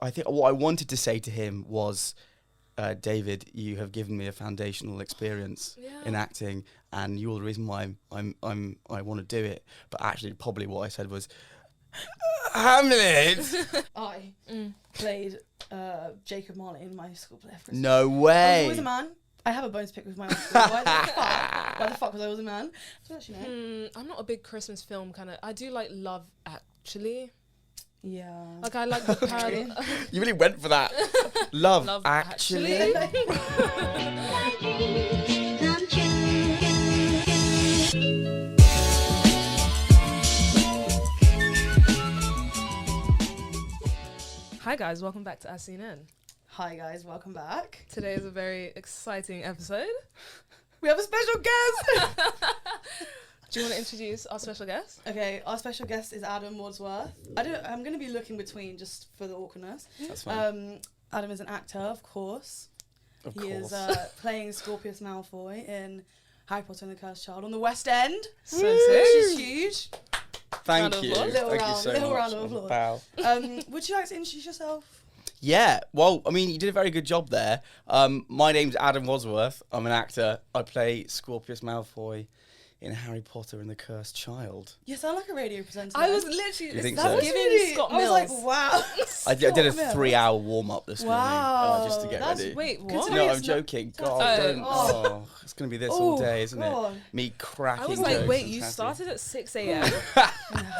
I think what I wanted to say to him was, David, you have given me a foundational experience in acting, and you're the reason why I want to do it. But actually, probably what I said was, Hamlet. I played Jacob Marley in my school play. No way. I was always a man. I have a bone to pick with my own school. Why the fuck was I always a man? So actually, no. I'm not a big Christmas film kind of. I do like Love Actually. Yeah. Like I like the parody. You really went for that. Love Actually. Hi guys, welcome back to As Seen In. Hi guys, welcome back. Today is a very exciting episode. We have a special guest. Do you want to introduce our special guest? Okay, our special guest is Adam Wadsworth. I'm going to be looking between just for the awkwardness. That's fine. Adam is an actor, of course. He is playing Scorpius Malfoy in Harry Potter and the Cursed Child on the West End. So sick. Which is huge. Thank you. Little Thank round you of so applause. much. Wow. Would you like to introduce yourself? Yeah, well, I mean, you did a very good job there. My name's Adam Wadsworth. I'm an actor. I play Scorpius Malfoy in Harry Potter and the Cursed Child. You sound like a radio presenter. I was literally You think that so? was giving Scott Mills. I was like, wow. I did a 3-hour warm-up this morning just to get That's- ready. Wait, what? No, I'm joking. God, don't. It's going to be this all day, isn't God. it? Me cracking I was like, jokes wait, and you chatting. started at 6 a.m.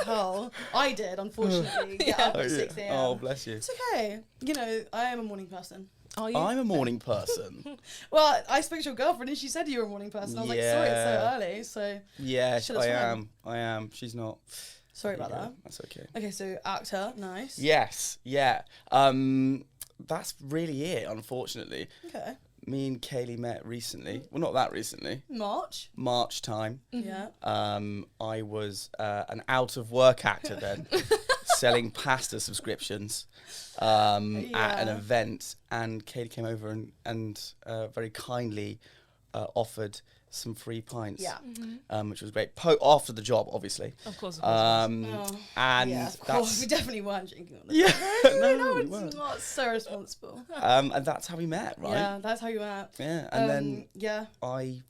Hell, I did, unfortunately. Get up at 6 a.m. Oh, bless you. It's okay. You know, I am a morning person. Are you? I'm a morning person. Well, I spoke to your girlfriend and she said you were a morning person. I was like, sorry, it's so early. So Yeah, Should've swam. I am. She's not. sorry about that. That's okay. Okay, so actor, nice. Yes, yeah. That's really it, unfortunately. Okay. Me and Kaylee met recently. Well, not that recently. March time. Yeah. I was an out-of-work actor then, selling pasta subscriptions at an event, and Kaylee came over and very kindly offered some free pints, which was great. After the job, obviously. Of course. And Yeah, of course. We definitely weren't drinking on the no, we it's weren't. not so responsible. And that's how we met, right? Yeah, that's how you met. Yeah, and then yeah. I,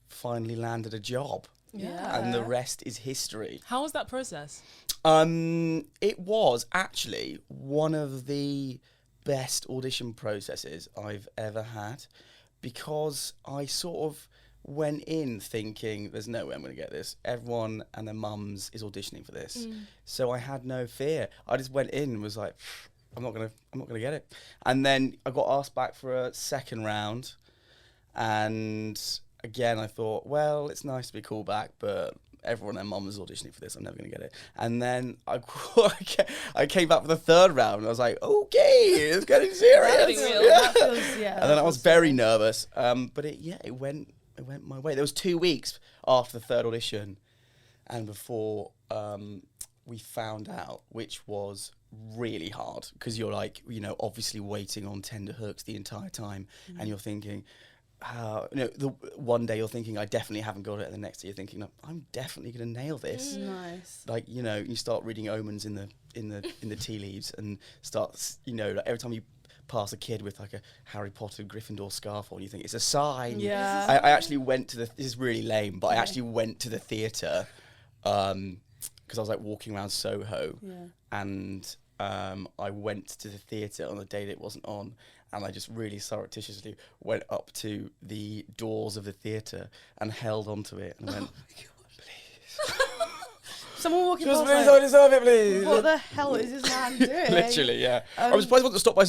finally landed a job. Yeah. And the rest is history. How was that process? It was actually one of the best audition processes I've ever had, because I sort of went in thinking there's no way I'm going to get this. Everyone and their mums is auditioning for this. So I had no fear. I just went in and was like, I'm not going to get it. And then I got asked back for a second round, and again I thought, well, it's nice to be called back, but everyone and their mum is auditioning for this. I'm never going to get it. And then I came back for the third round, and I was like, okay, it's getting serious. And then I was very nervous. But it went my way. There was 2 weeks after the third audition, and before we found out, which was really hard, because you're like, obviously waiting on tender hooks the entire time, and you're thinking, one day you're thinking, I definitely haven't got it, and the next day you're thinking, no, I'm definitely going to nail this. Nice. Like, you start reading omens in the tea leaves, and start, like every time you pass a kid with like a Harry Potter Gryffindor scarf on, you think it's a sign. Yeah. I actually went to this is really lame, but I actually went to the theatre because I was like walking around Soho, and I went to the theatre on the day that it wasn't on, and I just really surreptitiously went up to the doors of the theatre and held onto it and went, please. Someone walking Just past, please, deserve it, please. what the hell is this man doing? Literally, yeah. I was surprised I wasn't stopped by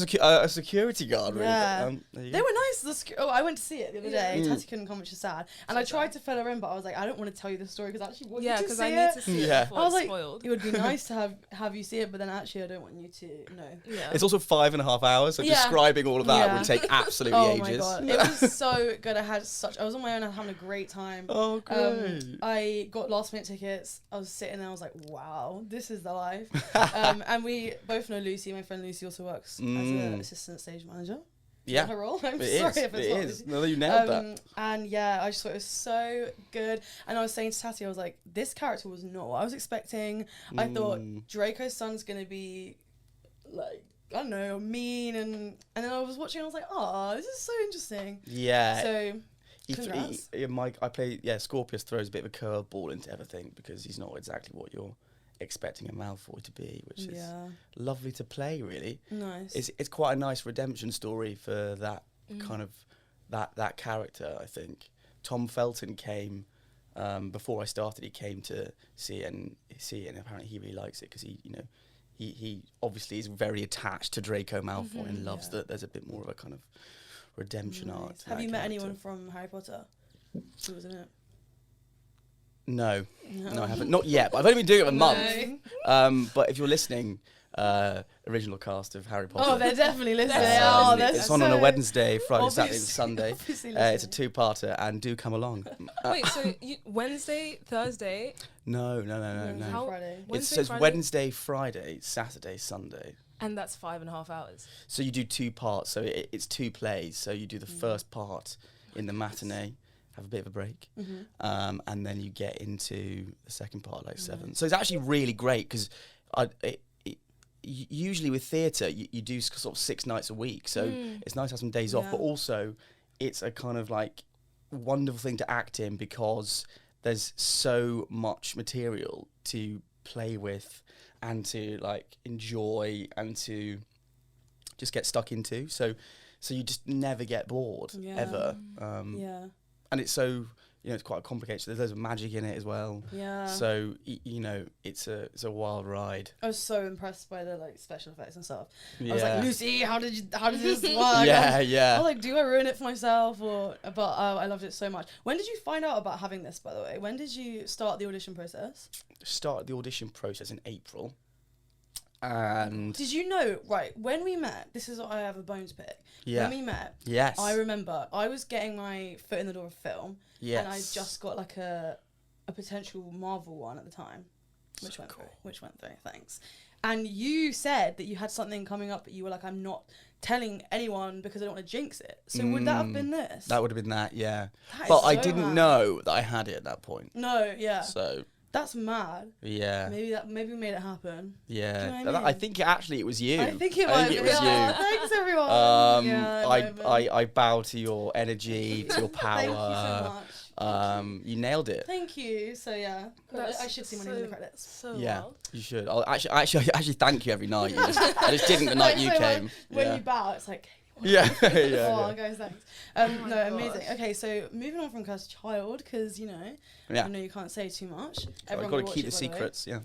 a security guard, really. Yeah. But, there you They go. were nice. I went to see it the other day. Tati couldn't come, which is sad. And I tried to fill her in, but I was like, I don't want to tell you the story, because actually, because I need to see it before I was it's like, spoiled. it would be nice to have you see it, but then actually, I don't want you to know. Yeah. It's also 5.5 hours, so describing all of that would take absolutely Oh ages. my god, it was so good. I was on my own, I was having a great time. Oh, great. I got last minute tickets. I was sitting there, I was like, wow, this is the life. And we both know Lucy. My friend Lucy also works as an assistant stage manager. Yeah, her role. I'm it sorry is. if it's It not is. Lucy. No, you nailed that. And yeah, I just thought it was so good. And I was saying to Tati, I was like, this character was not what I was expecting. I thought Draco's son's gonna be like I don't know, mean, and then I was watching and I was like, oh, this is so interesting. Yeah. So, congrats. Scorpius throws a bit of a curveball into everything because he's not exactly what you're expecting a Malfoy to be, which is lovely to play, really. Nice. It's quite a nice redemption story for that kind of that character, I think. Tom Felton came before I started. He came to see it, and apparently he really likes it because he obviously is very attached to Draco Malfoy and loves that there's a bit more of a kind of redemption arc. Have you met anyone from Harry Potter who was in it? No, I haven't. Not yet, but I've only been doing it a month. But if you're listening, original cast of Harry Potter. Oh, they're definitely listening. It's on a Wednesday, Friday, Saturday, and Sunday. It's a two-parter, and do come along. Wait, so Wednesday, Thursday? No. Friday. It says Wednesday, Friday, Saturday, Sunday. And that's 5.5 hours. So you do 2 parts. So it's 2 plays. So you do the first part in the matinee, have a bit of a break, and then you get into the second part like 7. So it's actually really great because usually with theatre you do sort of 6 nights a week, so it's nice to have some days off, but also it's a kind of like wonderful thing to act in because there's so much material to play with and to like enjoy and to just get stuck into, so you just never get bored ever. And it's so, it's quite complicated. So there's loads of magic in it as well. Yeah. So it's a wild ride. I was so impressed by the like special effects and stuff. Yeah. I was like, Lucy, how did this work? I was like, do I ruin it for myself but I loved it so much. When did you find out about having this, by the way? When did you start the audition process? Started the audition process in April. And did you know, right, when we met, this is what I have a bone to pick. When we met, I remember I was getting my foot in the door of film. Yes. And I just got like a potential Marvel one at the time, which went through, thanks. And you said that you had something coming up, but you were like, I'm not telling anyone because I don't want to jinx it. So would that have been this? That would have been that, yeah. But I didn't know that I had it at that point. No, yeah. So that's mad. Yeah. Maybe we made it happen. Yeah. Do you know what I mean? I think it was you. I think it was you. Thanks everyone. I bow to your energy, to your power. Thank you so much. You nailed it. Thank you. So yeah, I should see my name in the credits. So wild. You should. I'll actually thank you every night. I just didn't the night you came. When you bow, it's like. Yeah. Oh, guys, thanks. No, amazing. Okay, so moving on from Cursed Child, because I know you can't say too much. So I've got to keep the secrets. Yeah.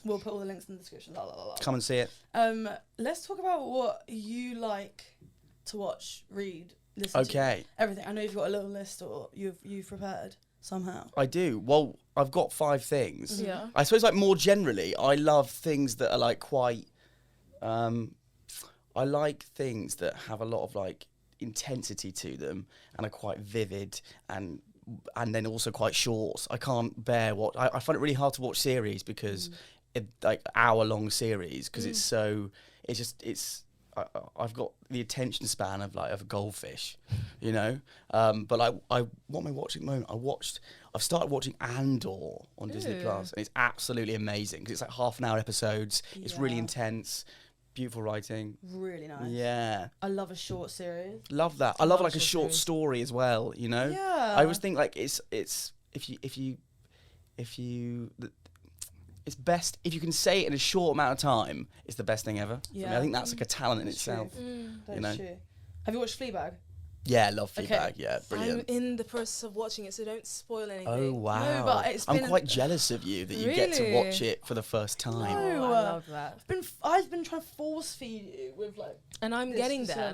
We'll put all the links in the description. Come and see it. Let's talk about what you like to watch, read, listen to. Everything. I know you've got a little list, or you've prepared somehow. I do. Well, I've got 5 things. Yeah. I suppose, like, more generally, I love things that are like quite. I like things that have a lot of like intensity to them and are quite vivid and then also quite short. I can't bear I find it really hard to watch series because like hour-long series because I've got the attention span of a goldfish, But what am I watching at the moment? I've started watching Andor on Disney Plus, and it's absolutely amazing because it's like half-an-hour episodes. It's really intense. Beautiful writing. Really nice. Yeah. I love a short series. Love that. I love like a short story as well, Yeah. I always think like it's best if you can say it in a short amount of time, it's the best thing ever. Yeah. I think that's like a talent in itself. That's true. Have you watched Fleabag? Yeah, I love Fleabag. Yeah, brilliant. I'm in the process of watching it, so don't spoil anything. Oh, wow. No, but I'm quite jealous of you that you get to watch it for the first time. No, I love that. I've been trying to force feed you with like. And I'm getting there.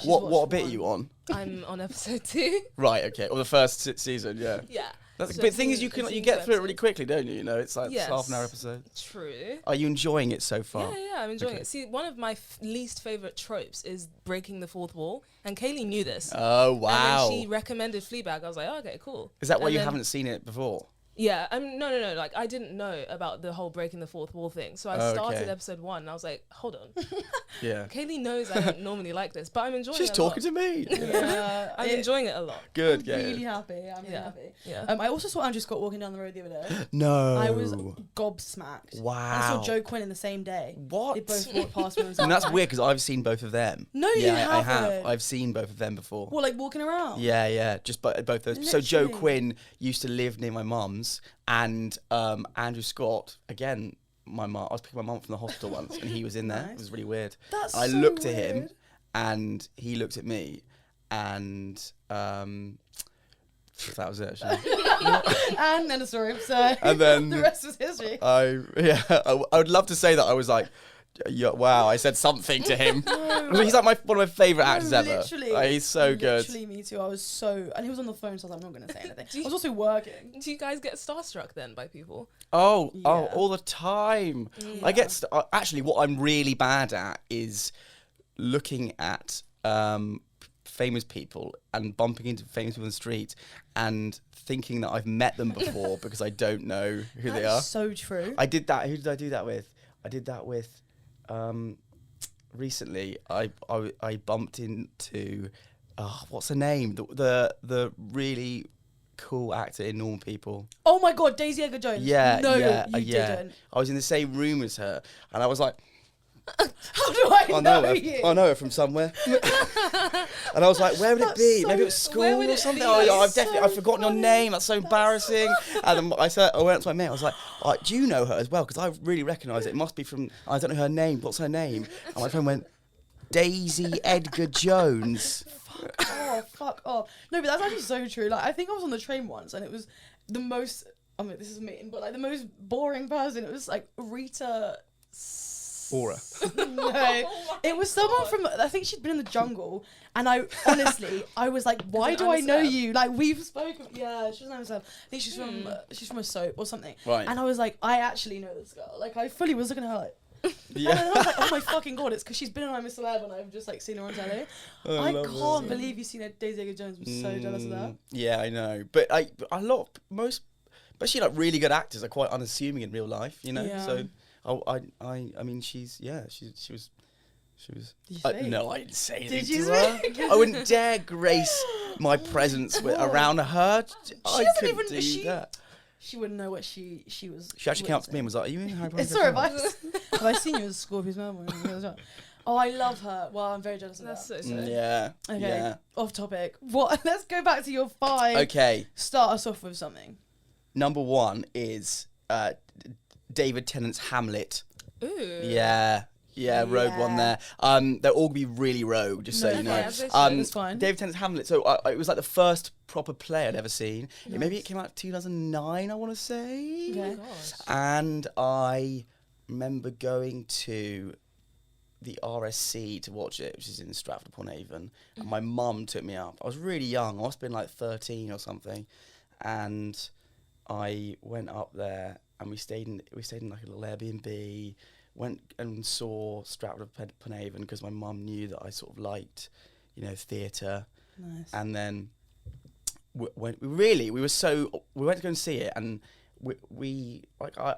What bit are you on? I'm on episode 2. Right. Okay. Or the first season. Yeah. Yeah. But the thing is, you get through it really quickly, don't you? It's like half-an-hour episode. True. Are you enjoying it so far? Yeah, I'm enjoying it. See, one of my least favourite tropes is breaking the fourth wall, and Kaylee knew this. Oh, wow. And then she recommended Fleabag. I was like, oh, okay, cool. Is that why you haven't seen it before? Yeah, no. Like, I didn't know about the whole breaking the fourth wall thing. So I started episode 1 and I was like, hold on. Yeah. Kaylee knows I don't normally like this, but I'm enjoying it. She's talking to me. Yeah, I'm enjoying it a lot. Good, I'm really happy. I'm really happy. Yeah. I also saw Andrew Scott walking down the road the other day. No. I was gobsmacked. Wow. I saw Joe Quinn in the same day. What? They both walked past me. And that's weird because I've seen both of them. No, you haven't. I have. I've seen both of them before. What, like walking around? Yeah. Just both those. Literally. So Joe Quinn used to live near my mum's, and Andrew Scott, again, I was picking my mum from the hospital once, and he was in there. Nice. It was really weird. I looked at him, and he looked at me, and that was it, actually. And then a story. So and then the rest was history. I would love to say that I was like, yeah, wow, I said something to him. He's like one of my favourite actors ever. Literally. He's so good. Literally, me too. I was so... And he was on the phone, so I was like, I'm not going to say anything. I was also working. Do you guys get starstruck then by people? Oh, all the time. Yeah. I get... actually, what I'm really bad at is looking at famous people and bumping into famous people in the street and thinking that I've met them before because I don't know who they are. That's so true. I did that. Who did I do that with? I did that with... recently, I bumped into what's her name? The really cool actor in Normal People. Oh my God, Daisy Edgar Jones. Yeah, no, you didn't. I was in the same room as her, and I was like, how do I know you? I know her from somewhere. And I was like, where would it be? Maybe it was school or something. I've forgotten your name. That's so embarrassing. And I went up to my mate. I was like, do you know her as well? Because I really recognise it. It must be from, I don't know her name. What's her name? And my friend went, Daisy Edgar Jones. Fuck off. No, but that's actually so true. Like, I think I was on the train once, and it was the most, I mean, this is mean, but like the most boring person. It was like Rita... Ora. No, it was someone from, I think she'd been in the jungle, and I was like, why do I know you? Like, we've spoken. Yeah, she doesn't know herself. I think she's from a soap or something. Right. And I was like, I actually know this girl. Like, I fully was looking at her like, yeah. And then I was like, oh my fucking God, it's because she's been on I'm a Celeb and I've just like seen her on telly. I can't believe you've seen Daisy Edgar Jones. I'm so jealous of that. Yeah, I know. But especially like really good actors are quite unassuming in real life, you know? Yeah. So I mean, she was. No, I didn't say anything to her. I wouldn't dare grace my presence around her. I couldn't do that. She wouldn't know what she was. She actually came up to me and was like, "Are you in Harry Potter?" Sorry, have I seen you as Scorpius Malfoy? Oh, I love her. Well, I'm very jealous of that. That's so sad. Yeah. Okay. Yeah. Off topic. What? Let's go back to your 5. Okay. Start us off with something. Number 1 is David Tennant's Hamlet. Ooh. Yeah, rogue one there. They're all gonna be really rogue, just so you know. That's fine. David Tennant's Hamlet. So it was like the first proper play I'd ever seen. Nice. Maybe it came out in 2009, I want to say. Okay. And I remember going to the RSC to watch it, which is in Stratford-upon-Avon, and my mum took me up. I was really young. I must have been like 13 or something, and I went up there. And we stayed in like a little Airbnb, went and saw Stratford-upon-Avon because my mum knew that I sort of liked, theatre. Nice. And then we went to go and see it, and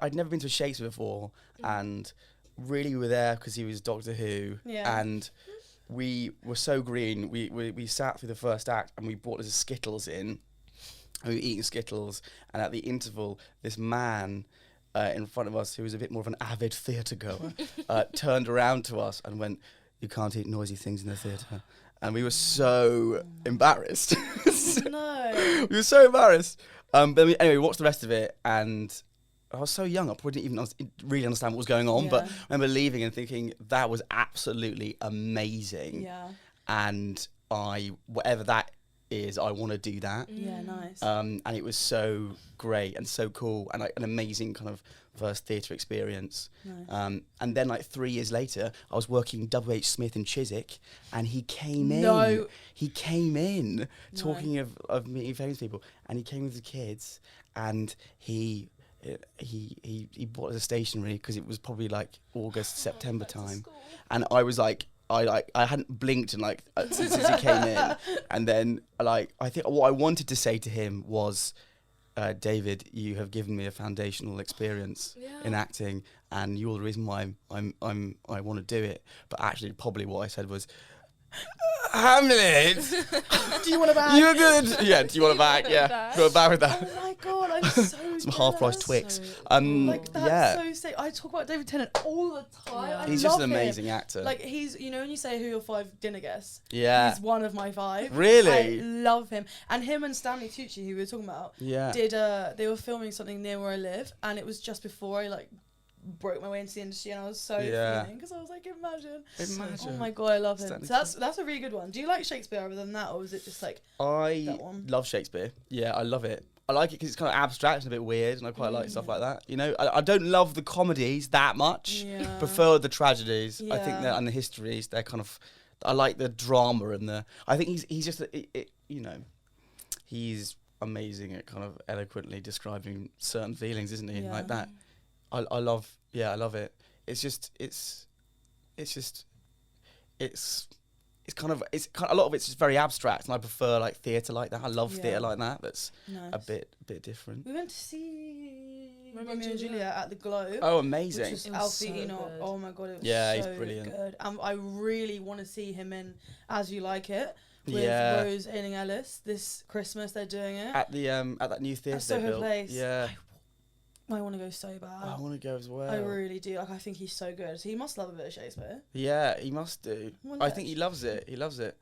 I'd never been to a Shakespeare before, and really we were there because he was Doctor Who, and we were so green. We sat through the first act, and we brought us Skittles in. We were eating Skittles, and at the interval, this man in front of us, who was a bit more of an avid theatre goer, turned around to us and went, "You can't eat noisy things in the theatre." And we were so embarrassed. No. We were so embarrassed. But anyway, we watched the rest of it, and I was so young, I probably didn't even really understand what was going on, but I remember leaving and thinking, that was absolutely amazing. Yeah. And whatever that is, I want to do that. Yeah, nice. And it was so great and so cool, and like an amazing kind of first theatre experience. Nice. And then like 3 years later, I was working W.H. Smith in Chiswick, and he came in. No. He came in, talking of meeting famous people, and he came with the kids, and he bought us a stationery because it was probably like August, September time, and I was like, I hadn't blinked and since he came in, and then I think what I wanted to say to him was, David, you have given me a foundational experience in acting, and you're the reason why I want to do it. But actually, probably what I said was, Hamlet, do you want a bag? You're good. Yeah, do you want a bag? Yeah, got a bag with that. Oh my god, I'm so some half-price Twix. Like that's so sick. I talk about David Tennant all the time. Yeah. He's just an amazing actor. Like he's, you know, when you say who your 5 dinner guests, he's one of my 5. Really, I love him. And him and Stanley Tucci, who we were talking about, did they were filming something near where I live, and it was just before I like broke my way into the industry, and I was so feeling, because I was like, imagine. Oh my god, I love him. So that's a really good one. Do you like Shakespeare other than that, or is it just like I love Shakespeare? Yeah, I love it. I like it because it's kind of abstract and a bit weird, and I quite like stuff like that. You know, I don't love the comedies that much. Yeah. Prefer the tragedies. I think that, and the histories, they're kind of. I like the drama and the. I think he's just you know, he's amazing at kind of eloquently describing certain feelings, isn't he? Like that. I love it. It's kind of a lot of it's just very abstract, and I prefer like theatre like that. I love theatre like that. That's a bit different. We went to see Romeo and Juliet at the Globe. Oh, amazing! Which was Alfie Enoch. Oh my god, it was he's brilliant. Good. I really want to see him in As You Like It. With Rose Ayling-Ellis this Christmas. They're doing it at the at that new theatre they built. Place. Yeah. I want to go so bad. I want to go as well. I really do. Like, I think he's so good. So he must love a bit of Shakespeare. Yeah, he must do. I think he loves it. He loves it.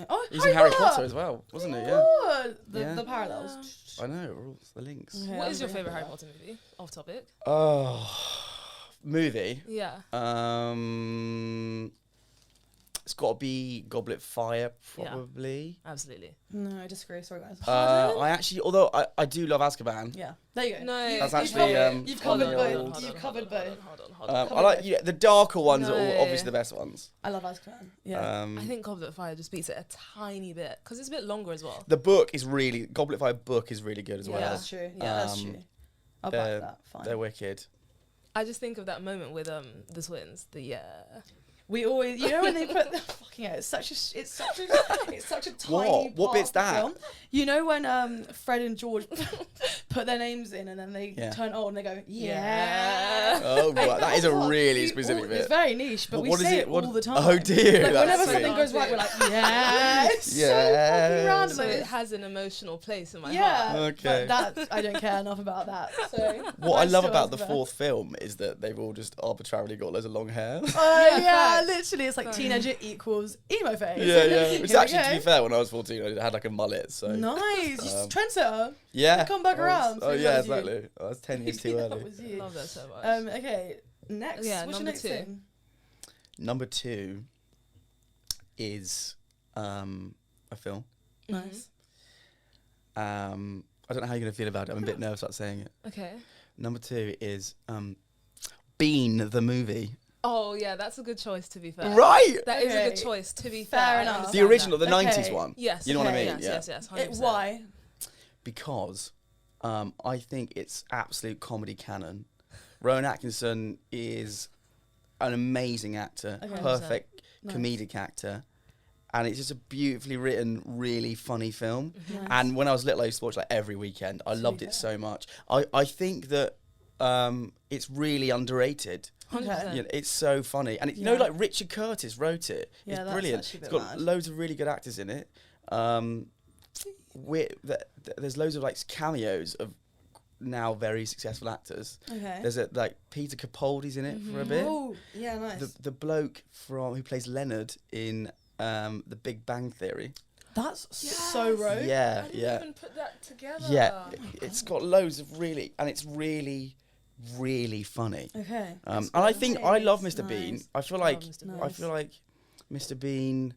Oh, he's in Harry Potter as well, wasn't he? Yeah. The parallels. I know, the links. Okay, what is your favourite Harry Potter movie? Off topic. Movie? Yeah. It's got to be Goblet of Fire, probably. Yeah, absolutely. No, I disagree. Sorry, guys. I actually, although I do love Azkaban. Yeah, there you go. No, that's actually you've covered both. You've covered both. Hold on. I like the darker ones are obviously the best ones. I love Azkaban. Yeah. I think Goblet of Fire just beats it a tiny bit because it's a bit longer as well. The book is really Goblet of Fire book is really good as well. Yeah, that's true. Yeah, that's true. I'll back that. Fine. They're wicked. I just think of that moment with the twins. We always, you know, when they put the fucking out, it's such a tiny what bit's that? Film. You know when Fred and George put their names in and then they turn on and they go, Oh, right. That is a really specific bit. It's very niche, but we say it all the time. Oh dear. Like, whenever something goes right, we're like, it's so fucking random. So it has an emotional place in my heart. Okay. But I don't care enough about that. So what I love about the 4th film is that they've all just arbitrarily got loads of long hair. Literally, it's like teenager equals emo phase. Yeah. Which actually, to be fair, when I was 14, I had like a mullet. So nice, trendsetter. Yeah, come back around. Oh yeah, exactly. I was 10 years too early. I love that so much. Okay, next. Yeah, what's your next thing? Number 2 is a film. Nice. I don't know how you're gonna feel about it. I'm a bit nervous about saying it. Okay. Number 2 is Bean the movie. Oh yeah, that's a good choice to be fair. Right. That is a good choice to be fair. Fair enough. The original, the 90s one. Yes. You know what I mean? Yes. 100%. Why? Because I think it's absolute comedy canon. Rowan Atkinson is an amazing actor, perfect comedic actor, and it's just a beautifully written, really funny film. Nice. And when I was little, I used to watch like every weekend. I loved it so much. I think that it's really underrated. 100%. You know, it's so funny, and you know, like Richard Curtis wrote it. Yeah, it's brilliant. It's got loads of really good actors in it. There's loads of like cameos of now very successful actors. Okay. There's like Peter Capaldi's in it for a bit. Oh, yeah, nice. The bloke who plays Leonard in The Big Bang Theory. That's so rogue. Yeah, I didn't even put that together. Yeah, it's got loads of and it's really funny. Okay. And I think I love Mr. Bean. Nice. I feel like Mr. Bean.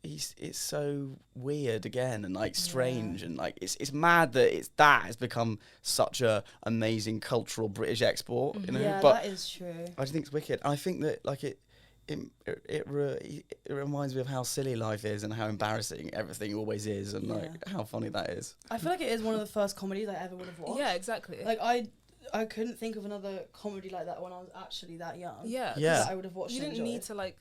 It's so weird again and like strange and like it's mad that has become such a amazing cultural British export. You know, yeah, but that is true. I just think it's wicked. And I think that like it reminds me of how silly life is and how embarrassing everything always is and like how funny that is. I feel like it is one of the first comedies I ever would have watched. Yeah, exactly. Like I couldn't think of another comedy like that when I was actually that young. Yeah. That I would have watched. You didn't need to like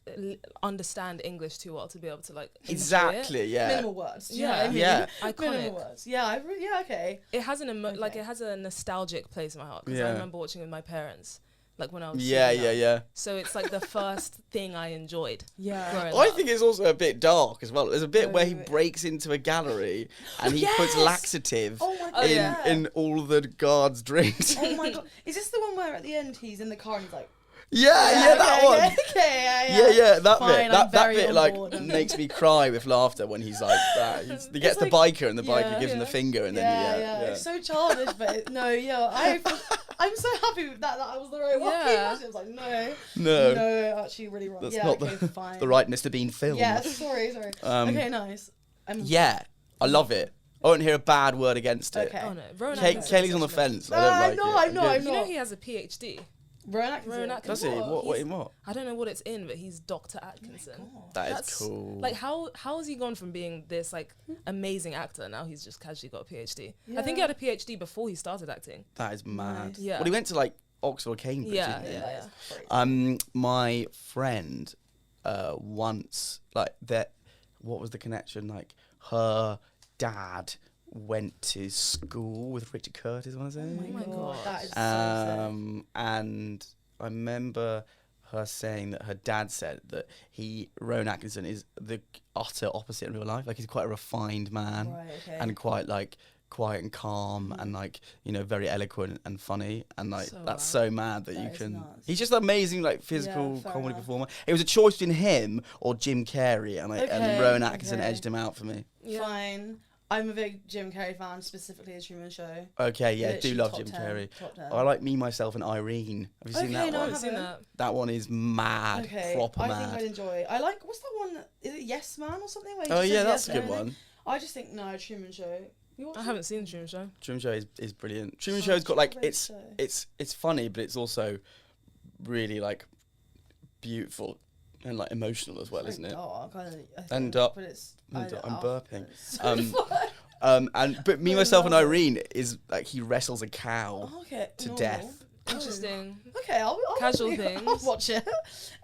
understand English too well to be able to like exactly. Yeah. Minimal words. Yeah. Iconic. Minimal words. Yeah. Okay. It has like it has a nostalgic place in my heart because I remember watching it with my parents. Like when I was yeah. So it's like the first thing I enjoyed. Yeah. I think it's also a bit dark as well. There's a bit where he breaks into a gallery and he puts laxative in all the guards' drinks. Oh my god. Is this the one where at the end he's in the car and he's like, that one. Okay, that fine, bit. That bit like makes me cry with laughter when he's like that. He gets the biker and the biker gives him the finger and then It's so childish, but I'm so happy with that I was the right one. I was like, no, actually really wrong. That's not the right Mr. Bean film. Yeah, sorry. Okay, nice. I love it. I won't hear a bad word against it. Okay. Oh no, Kaylee's on the fence. No, I don't like I'm not. You know he has a PhD. Rowan Atkinson. Does he? What? I don't know what it's in, but he's Dr. Atkinson. That's cool. Like how has he gone from being this like amazing actor now he's just casually got a PhD? I think he had a PhD before he started acting. That is mad. Nice. Yeah. Well, he went to like Oxford or Cambridge. Yeah. My friend once like that. What was the connection? Like her dad went to school with Richard Curtis, I want to say. Oh my god, that is so sad. And I remember her saying that her dad said that Rowan Atkinson is the utter opposite in real life. Like he's quite a refined man, and quite like quiet and calm and like, you know, very eloquent and funny, and like that's so mad that you can. Nuts. He's just an amazing like physical comedy performer. It was a choice between him or Jim Carrey, and Rowan Atkinson edged him out for me. Fine. I'm a big Jim Carrey fan, specifically The Truman Show. Okay, yeah, do love Jim Carrey. I like Me, Myself and Irene. Have you seen that one? I've seen that. That one is mad, proper mad. I think I'd enjoy. I like, what's that one? Is it Yes Man or something? Oh yeah, that's a good one. I just think, Truman Show. I haven't seen the Truman Show. Truman Show is brilliant. Truman Show's got like, it's funny, but it's also really like beautiful and like emotional as well, isn't it? Dark, I'm burping. But Me, I Myself and Irene is like he wrestles a cow to death. Interesting. Okay, I'll casual things. I'll watch it.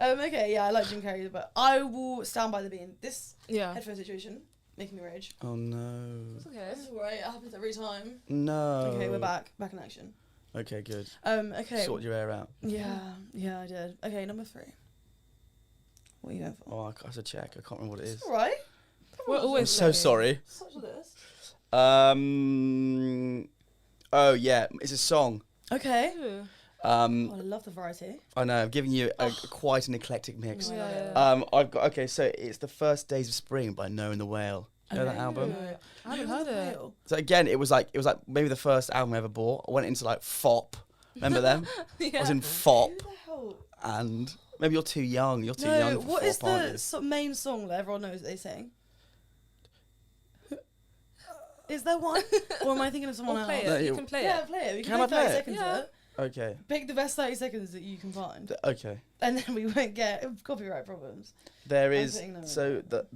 Okay, yeah, I like Jim Carrey, but I will stand by the bean. This headphone situation making me rage. Oh no. It's okay. This is alright. It happens every time. No. Okay, we're back in action. Okay, good. Okay. Sort your hair out. Yeah, I did. Okay, number 3. What are you going for? Oh, I have to check. I can't remember what it is. It's alright. I'm so sorry. Such a list. Oh yeah, it's a song. Okay. I love the variety. I know. I'm giving you quite an eclectic mix. I've got so it's The First Days of Spring by Noah and the Whale. You know that album? I haven't heard it. So again, it was like maybe the first album I ever bought. I went into like FOP. Remember them? I was in FOP. Who the hell? And maybe you're too young. You're too young for what FOP, is the main song that everyone knows that they sing? Is there one? Or am I thinking of someone else? Play it. You can play it. Yeah, play it. We can play 30 play seconds of it. Okay. Pick the best 30 seconds that you can find. Okay. And then we won't get copyright problems. There is the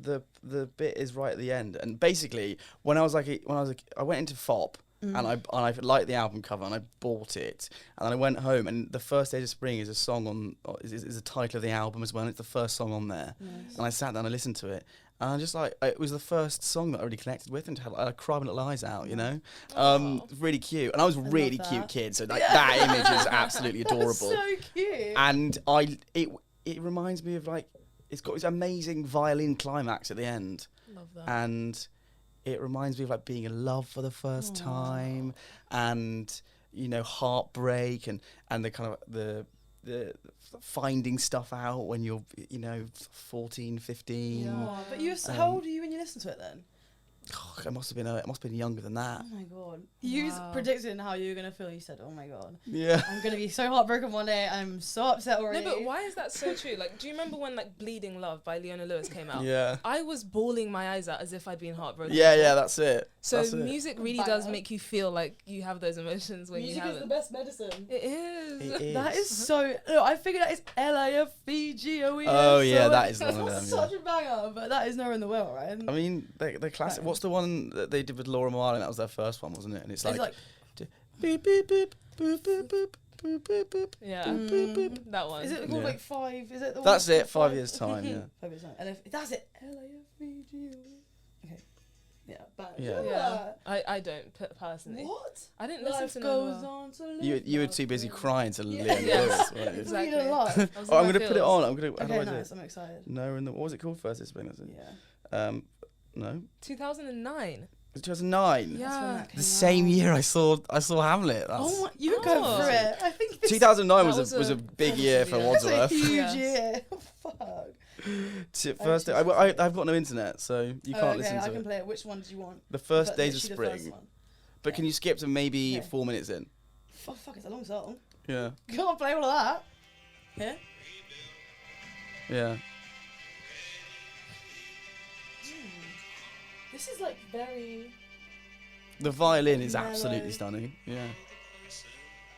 bit is right at the end, and basically I went into FOP and I liked the album cover and I bought it, and then I went home, and The First Days of Spring is a song is the title of the album as well, and it's the first song on there. Nice. And I sat down and listened to it. And I just it was the first song that I really connected with, and I cried my little eyes out, you know? Really cute. And I was a really cute kid, so that image is absolutely adorable. That's so cute. And it reminds me of it's got this amazing violin climax at the end. Love that. And it reminds me of being in love for the first time, and, you know, heartbreak and the kind of the finding stuff out when you're, you know, 14, 15. Yeah. But how old are you when you listen to it then? It must have been younger than that. Oh my god. You predicted how you were going to feel. You said, oh my god. Yeah. I'm going to be so heartbroken one day. I'm so upset already. No, but why is that so true? Like, do you remember when Bleeding Love by Leona Lewis came out? Yeah. I was bawling my eyes out as if I'd been heartbroken. Yeah, that's it. So music really does make you feel like you have those emotions when you haven't. Music is the best medicine. It is. It is. That is so... Look, I figured that is LAFBGOE. Oh yeah, that is one of them. Such a banger, but that is nowhere in the world, right? I mean, the classic... What's the one that they did with Laura Marling? That was their first one, wasn't it? And it's like Beep, beep, beep, boop, boop, boop. Boop, boop, boop, yeah, boop, boop, boop. that one. Is it called like 5? Is it the That's one? it. 5 years time. Yeah. 5 years time. That's it. LAFVGO. Okay. Yeah. But Yeah. I don't personally. What? I didn't Life listen to goes on to live. You were too busy crying to Yeah. Leon Yes. Lewis. Weren't you? Exactly. Read a lot. Oh, I'm gonna put it on. I'm gonna. How do Okay, I do nice. it? I'm excited. No, in the what was it called first? Explain it. Yeah. No. 2009. It was 2009. Yeah. That's when that came The same out. year I saw Hamlet. That's Oh my, you could go Oh. for it. I think this 2009 That was a big year for yeah. is a Wadsworth. huge Yes. year. Fuck. First day, I've got no internet, so you can't listen I to can it. play it. Which one did you want? The first days of Literally the first spring. one. But can you skip to maybe Okay. 4 minutes in? Fuck, it's a long song. Yeah. Can't play all of that. Yeah. Yeah. This is like very. The violin is Mellow. absolutely stunning. Yeah.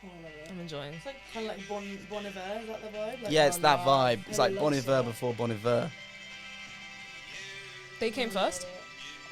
Oh, I love it. I'm enjoying. It's like kind of like Bon Iver. Is that the vibe? Like Yeah, it's that love. vibe. It's I like love Bon Iver it. before Bon Iver. They came first.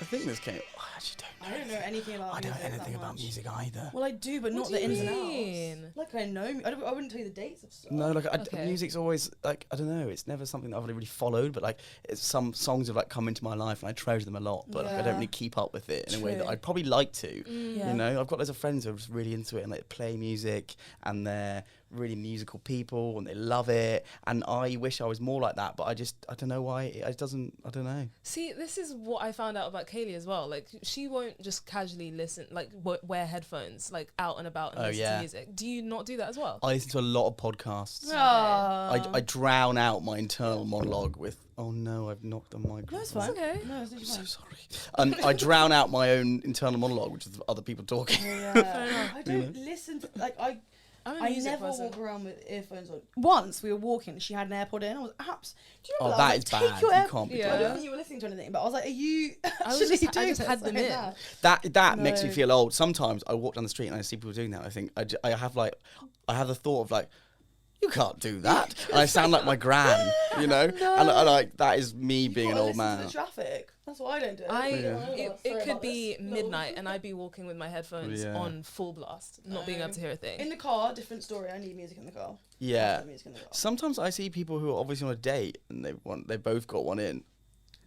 I think this came. I actually I don't know anything about. I don't know music anything that about much. music either. Well, I do, but What not do the you ins and mean? outs. Like I know, I wouldn't tell you the dates of stuff. No, like Okay. music's always like I don't know. It's never something that I've really followed, but like it's some songs have like come into my life and I treasure them a lot. But like, I don't Yeah. really keep up with it in a way that True. I'd probably like to. Yeah. You know, I've got loads of friends who are just really into it and like play music and they're really musical people and they love it. And I wish I was more like that, but I don't know why it doesn't. I don't know. See, this is what I found out about Kaylee as well. Like, she won't just casually listen, like, wear headphones, like, out and about and listen to music. Do you not do that as well? I listen to a lot of podcasts. Aww. I drown out my internal monologue with, oh no, I've knocked the microphone. No, it's fine. It's okay. No, it's I'm so fine. sorry. I drown out my own internal monologue, which is other people talking. Yeah. I don't listen to I'm a I music never person. walk around with earphones on. Once we were walking, she had an AirPod in. I was abs. Do you Oh, remember that I is was like, bad. Take your You AirPod. can't be Yeah. I don't doing think you were listening to anything, but I was like, are you I actually just doing had this them like in. that? That makes me No. feel old. Sometimes I walk down the street and I see people doing that. I think I have the thought of like, you can't do that. And I sound like my gran, you know. No. And I like that is me You being an gotta old listen to man. the traffic. That's what I don't do. It could be midnight and I'd be walking with my headphones Yeah. on full blast, not being able to hear a thing. In the car, different story. I need music in the car. Yeah. I need music in the car. Sometimes I see people who are obviously on a date and they both got one in.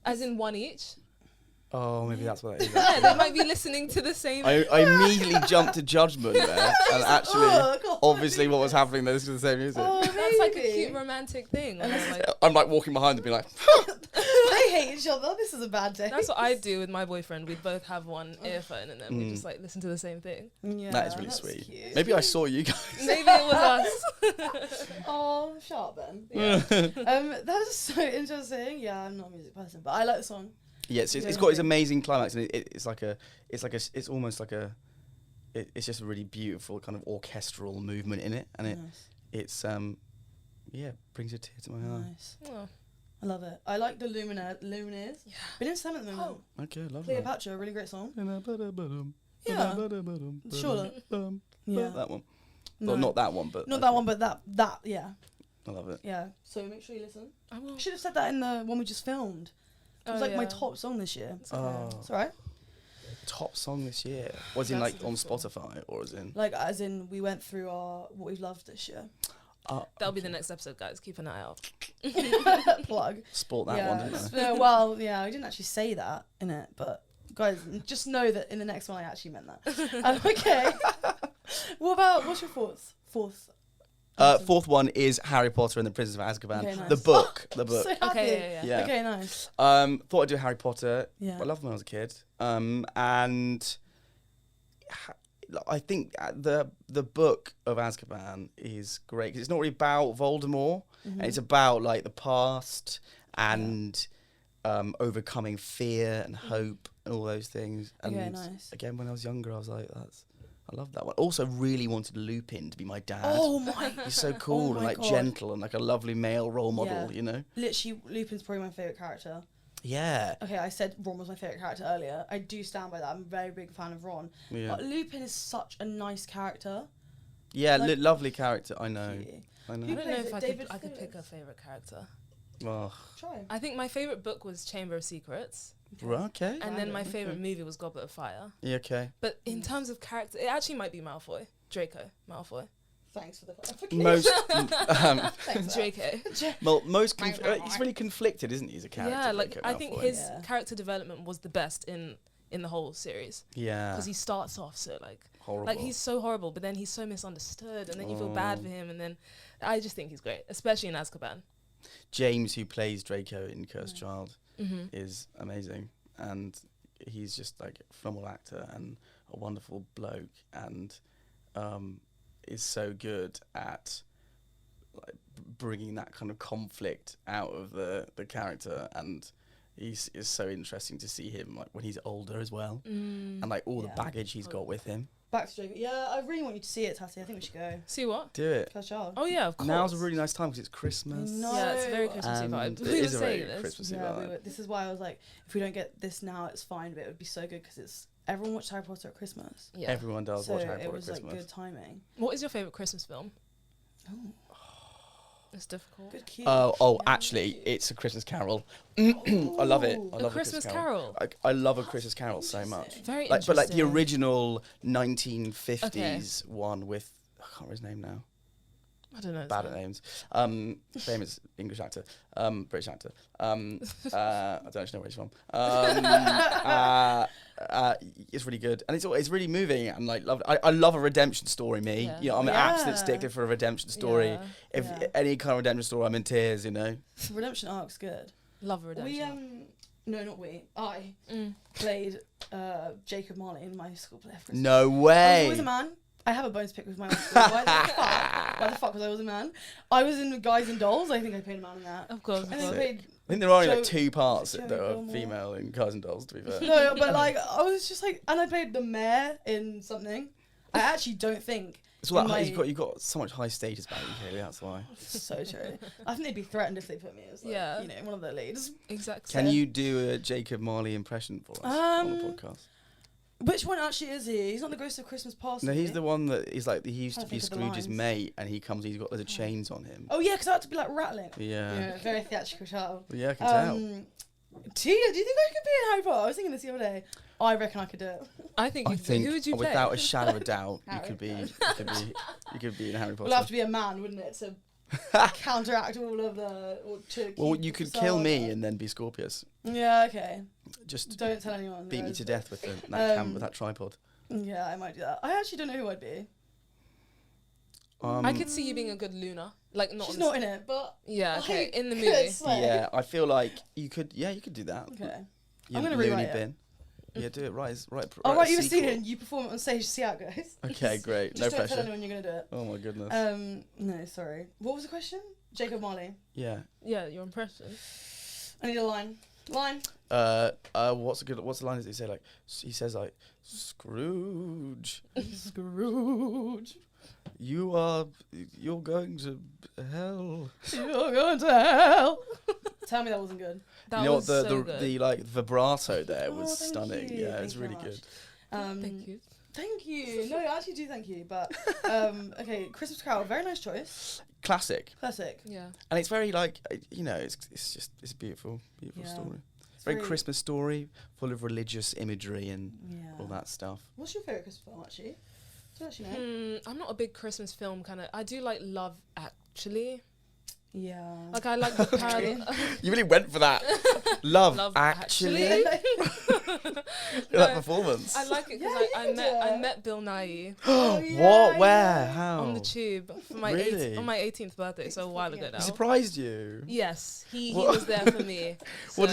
As in one each? Oh, maybe that's what that is. Yeah, they might be listening to the same. I immediately jumped to judgment there, and actually, Oh, God, obviously, what was happening there is the same music. Oh, That's like a maybe. cute romantic thing. where I'm like, I'm like walking behind and being like, They hate each other. This is a bad day. that's what I do with my boyfriend. We both have one earphone and then we just like listen to the same thing. Yeah, that is really that's sweet. Cute. Maybe I saw you guys. Maybe it was us. Oh, shut up, Ben. Yeah. That was so interesting. Yeah, I'm not a music person, but I like the song. Yeah, it's got its amazing climax, and it's almost like it's just a really beautiful kind of orchestral movement in it, and it's brings a tear to my eye. Nice. Oh. I love it. I like the Lumineers. Yeah. Been in some at the moment. Okay, love Cleopatra, really great song. Yeah, Sure. Yeah. that one. No. Well, not that one, but Not that one, but that, yeah. I love it. Yeah. So make sure you listen. I will. I should have said that in the one we just filmed. It was like my top song this year. Oh, It's alright. top song this year was in That's like on beautiful. Spotify or was in. Like, as in, we went through our what we've loved this year. That'll be the next episode, guys. Keep an eye out. Plug. Sport that one, didn't I? No, well, yeah, I didn't actually say that in it, but guys, just know that in the next one I actually meant that. Okay. What's your fourth? Fourth one is Harry Potter and the Prisoner of Azkaban. Okay, nice. The book. So happy. Okay, yeah. Okay, nice. Thought I'd do Harry Potter. Yeah. I loved when I was a kid. And I think the book of Azkaban is great 'cause it's not really about Voldemort. And it's about like the past and overcoming fear and hope and all those things. And Okay, nice. again, when I was younger, I was like, I love that one. Also, really wanted Lupin to be my dad. Oh my! He's so cool and my like God. gentle and like a lovely male role model, Yeah. you know? Literally, Lupin's probably my favourite character. Yeah. Okay, I said Ron was my favourite character earlier. I do stand by that. I'm a very big fan of Ron. Yeah. But Lupin is such a nice character. Yeah, Like- lovely character. I know. Yeah. I know. I don't know plays if it? I David could pick a Phillips? favourite character. Oh. Try. I think my favourite book was Chamber of Secrets. Okay. And then my favourite movie was Goblet of Fire. Yeah, okay. But in terms of character, it actually might be Malfoy. Draco Malfoy. Thanks for the clarification. Most Draco. Well, he's really conflicted, isn't he, as a character? Yeah, like Draco I Malfoy. think his character development was the best in the whole series. Yeah. Because he starts off so like horrible. Like he's so horrible, but then he's so misunderstood, and then you feel bad for him, and then I just think he's great, especially in Azkaban. James, who plays Draco in Cursed Child, is amazing, and he's just like a phenomenal actor and a wonderful bloke, and is so good at like bringing that kind of conflict out of the character, and it's so interesting to see him like when he's older as well, and like all the baggage he's got with him. Back to Draco. Yeah, I really want you to see it, Tatty. I think we should go. See what? Do it. Cursed Child. Oh yeah, of course. Now's a really nice time because it's Christmas. No. Yeah, it's a very Christmassy vibe. It is a very Christmassy vibe. This is why I was like, if we don't get this now, it's fine, but it would be so good because everyone watched Harry Potter at Christmas. Yeah. Everyone does watch Harry Potter at Christmas. So it was like good timing. What is your favourite Christmas film? Oh. It's difficult. Good cue. Actually, it's A Christmas Carol. I love it. I love A Christmas Carol. I love A Christmas Carol so much. Very interesting. But like the original 1950s one with, I can't remember his name now. I don't know. Bad at names. Famous English actor, British actor. I don't actually know where he's from. It's really good, and it's really moving, and like I love a redemption story. You know, I'm an absolute stickler for a redemption story. Yeah. If any kind of redemption story, I'm in tears. You know, redemption arc's good. Love a redemption. I played Jacob Marley in my school play. No way. I was always a man. I have a bone to pick with my own school. Why the fuck was I always a man? I was in Guys and Dolls. I think I played a man in that. Of course. I think there are only like 2 parts that are female in Guys and Dolls, to be fair. No, but like I was just like, and I played the mayor in something. I actually don't think. It's all that you've got so much high status about you, Kaylee, that's why. So true. I think they'd be threatened if they put me as like, one of the leads. Exactly. Can you do a Jacob Marley impression for us on the podcast? Which one actually is he? He's not the Ghost of Christmas Past. No, he's the one that is like he used to be Scrooge's mate, and he's got loads of chains on him. Oh yeah, because I had to be like rattling. Yeah. Very theatrical child. Yeah, I can tell. Tia, do you think I could be in Harry Potter? I was thinking this the other day. I reckon I could do it. I think who would you play? Without a shadow of a doubt, you could be in Harry Potter. We'll have to be a man, wouldn't it, to counteract all of the. Well, you could kill me and then be Scorpius. Yeah, okay. Just don't tell anyone. Beat me to death with that tripod. Yeah, I might do that. I actually don't know who I'd be. I could see you being a good Luna. Like not. She's not in it, but okay, in the movie. Yeah, I feel like you could. Yeah, you could do that. Okay. I'm gonna rewrite it. Yeah, do it. Right. I'll write you a scene and you perform it on stage. See how it goes. Okay, great. Just no don't pressure. tell anyone you're gonna do it. Oh my goodness. No, sorry. What was the question? Jacob Marley. Yeah. Yeah, your impression. I need a line. What's the line that he say? Like he says like Scrooge. Scrooge. You're going to hell. You're going to hell. Tell me that wasn't good. That was so good. The like vibrato there was stunning. You. Yeah, it's really good. Thank you. Thank you. No, I actually do thank you. But okay, Christmas Carol, very nice choice. Classic. Yeah. And it's very like it's a beautiful story. It's very Christmas story, full of religious imagery and all that stuff. What's your favourite Christmas film actually? Do you actually know? I'm not a big Christmas film kind of. I do like Love Actually. Yeah. Like I like the parallel. You really went for that. Love Actually. That performance. I like it because I met Bill Nighy. What? Where? How? On the tube for my on my 18th birthday, so a while ago now. He surprised you. Yes, he was there for me. So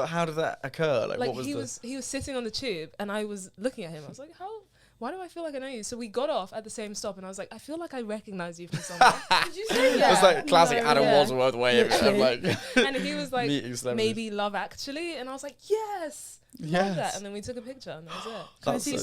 how did that occur? Like what was he was sitting on the tube and I was looking at him. I was like, why do I feel like I know you? So we got off at the same stop and I was like, I feel like I recognize you from somewhere. Did you say that? It was like classic Adam Wadsworth way of it. I'm like, and he was like, maybe Love Actually. And I was like, yes. Love that. And then we took a picture and that was it. He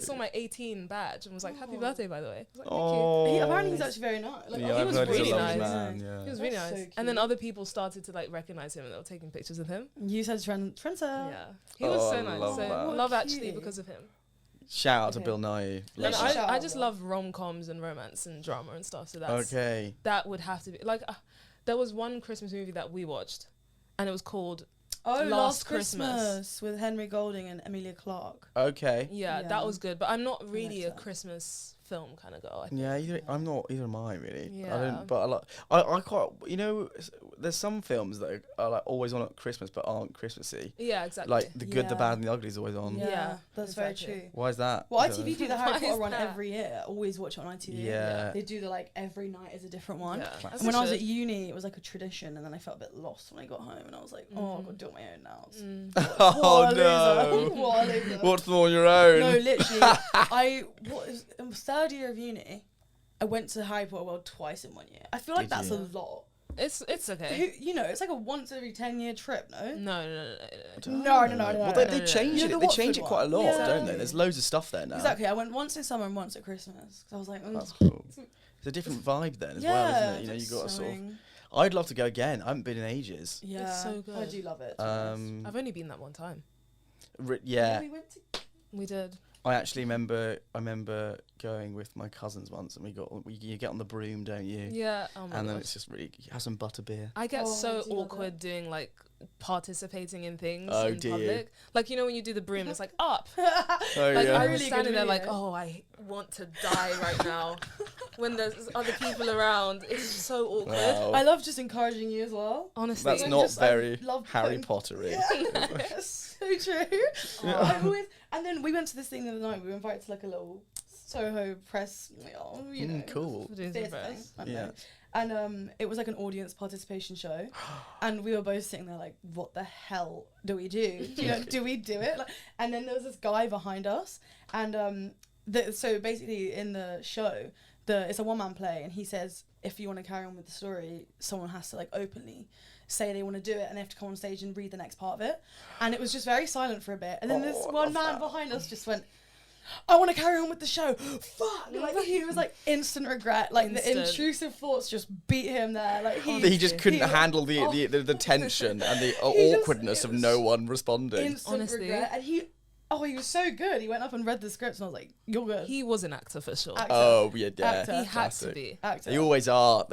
saw my 18 badge and was like, happy birthday, by the way. I was like, thank you. Apparently he's actually very nice. Like, he was really nice. He was really nice. So and then other people started to like recognize him and they were taking pictures with him. You said friends. Yeah. He was so nice. So Love Actually because of him. Shout out to Bill Nighy. I just love rom-coms and romance and drama and stuff. So that would have to be like There was one Christmas movie that we watched, and it was called Last Christmas with Henry Golding and Emilia Clarke. Okay. Yeah, that was good. But I'm not really a Christmas film kind of girl. I'm not. Either am I really. Yeah. I don't. But I quite. There's some films that are like always on at Christmas but aren't Christmassy. Yeah, exactly. Like The Good, the Bad, and the Ugly is always on. Yeah, that's very true. Why is that? Well, ITV do the Harry Potter run every year. I always watch it on ITV. Yeah. They do the like every night is a different one. Yeah. And when I was at uni, it was like a tradition, and then I felt a bit lost when I got home, and I was like, oh, I've got to do it on my own now. Oh no! What's on your own? No, literally. In third year of uni, I went to Harry Potter World twice in 1 year. I feel like that's a lot. It's okay. It's like a once every 10-year trip, no? No. Well, they change it. They change it quite a lot, don't they? There's loads of stuff there now. Exactly. I went once in summer and once at Christmas. Cause I was like, that's cool. It's a different vibe then as well, isn't it? You got to sort of. I'd love to go again. I haven't been in ages. Yeah, it's so good. I do love it. I've only been that one time. Yeah. We did. I actually remember going with my cousins once, and you get on the broom, don't you? Yeah. Oh my and then gosh. it's just really, you have some butterbeer. I get so awkward doing like participating in things in public. Like, when you do the broom, it's like up. I was standing there like, oh, I want to die right now. When there's other people around, it's so awkward. Wow. I love just encouraging you as well. Honestly, that's not very Harry Potter-y. Yeah, so true. And then we went to this thing the other night. We were invited to like a little Soho press, cool. Thing. Yeah. And it was like an audience participation show, and we were both sitting there like, what the hell do we do? Do we do it? And then there was this guy behind us, and so basically in the show, it's a one-man play, and he says if you want to carry on with the story, someone has to like openly say they want to do it, and they have to come on stage and read the next part of it. And it was just very silent for a bit, and then this one man behind us just went, I want to carry on with the show. Fuck! Like, he was like instant regret. Like the intrusive thoughts just beat him there. Like he just couldn't handle the tension and the awkwardness of no one responding. Instant regret. And he was so good. He went up and read the script, and I was like, "You're good." He was an actor for sure. Oh yeah, Actor. He had to be. Actor. They always are.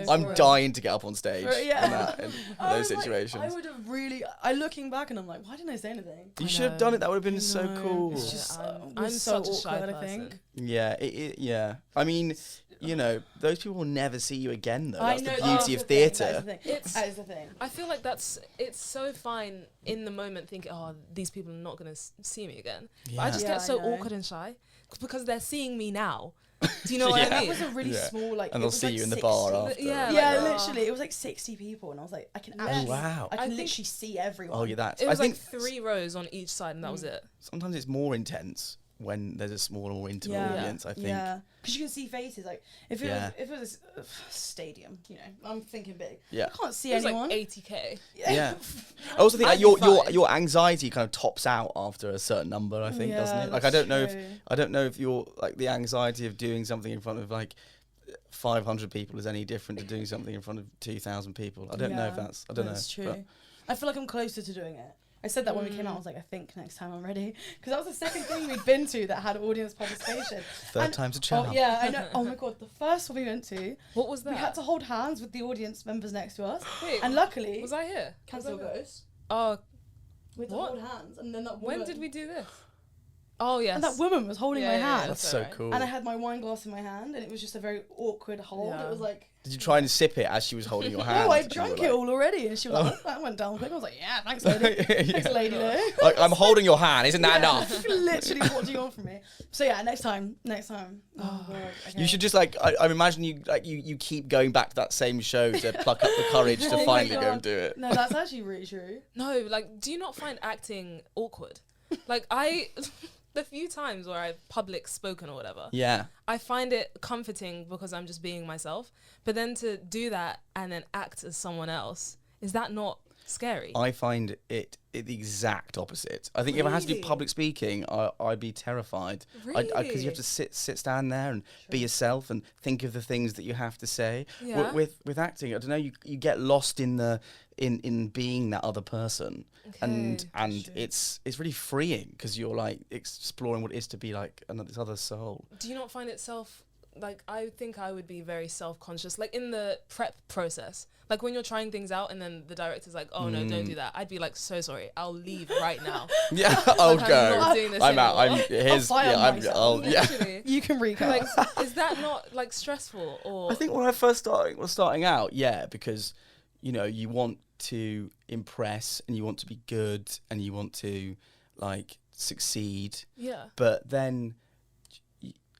I'm dying to get up on stage in those situations. I would have really. Looking back, and I'm like, why didn't I say anything? You should have done it. That would have been so cool. It's just I'm so such a shy awkward, person. I think. Yeah, yeah. I mean, those people will never see you again, though. That's the beauty of theatre. That is the thing. I feel like it's so fine in the moment thinking, oh, these people are not going to see me again. Yeah. But I just get so awkward and shy because they're seeing me now. Do you know what I mean? That was a really small, like, and they'll see you in the bar after. Yeah, literally. It was like 60 people, and I was like, I can actually, wow. I can literally see everyone. Oh, yeah, that's. It was like 3 rows on each side, and that was it. Sometimes it's more intense when there's a smaller, more intimate audience, I think. Yeah, because you can see faces. Like, if it was a stadium, I'm thinking big. Yeah. I can't see anyone. anyone. Like 80k. Yeah. I also think like your anxiety kind of tops out after a certain number, I think, doesn't it? Like, I don't know if you're like the anxiety of doing something in front of like 500 people is any different to doing something in front of 2,000 people. I don't know if that's. I don't know. That's true. But I feel like I'm closer to doing it. I said that when we came out. I was like, I think next time I'm ready, because that was the second thing we'd been to that had audience participation. Third time's a charm. Oh, yeah, I know. Oh my god, the first one we went to. What was that? We had to hold hands with the audience members next to us. Wait, and luckily, was I here? Cancel goes. Oh, we had to hold hands, and then that woman. When did we do this? Oh yes. And that woman was holding my hand. That's so cool. And I had my wine glass in my hand, and it was just a very awkward hold. It was like. Did you try and sip it as she was holding your hand? No, I drank it all already, and she was like, that went down quick. I was like, yeah, thanks, lady. Thanks, lady. Like, I'm holding your hand. Isn't that enough? Literally, what do you want from me? So yeah, next time. Oh, God. Okay. You should just I imagine you keep going back to that same show to pluck up the courage to finally go and do it. No, that's actually really true. No, like, do you not find acting awkward? Like, the few times where I've public spoken or whatever, I find it comforting because I'm just being myself. But then to do that and then act as someone else, is that not scary? I find it the exact opposite. I think if I had to do public speaking, I'd be terrified. Really? Because you have to stand there and be yourself and think of the things that you have to say. Yeah. With acting, I don't know, you get lost in being that other person. Okay. And it's really freeing because you're like exploring what it is to be like this other soul. Do you not find itself like, I think I would be very self-conscious, like in the prep process. Like when you're trying things out and then the director's like, oh no, don't do that. I'd be like, so sorry, I'll leave right now. Yeah, I'll like, go. I'm not doing this I'm anymore. out. I'm his. Literally. You can recap. Like, is that not like stressful? Or I think when I first was starting out, yeah, because you want to impress and you want to be good and you want to like succeed. Yeah. But then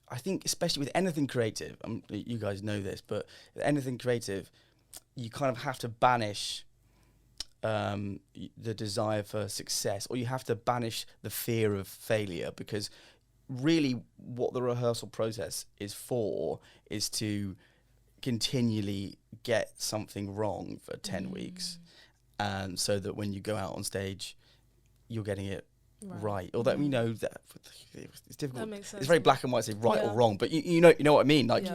I think, especially with anything creative, you guys know this, but with anything creative, you kind of have to banish the desire for success, or you have to banish the fear of failure, because really what the rehearsal process is for is to continually get something wrong for 10 weeks, and so that when you go out on stage, you're getting it right. Although we know that it's difficult. That makes sense. It's very black and white, say right or wrong, but you know what I mean. Like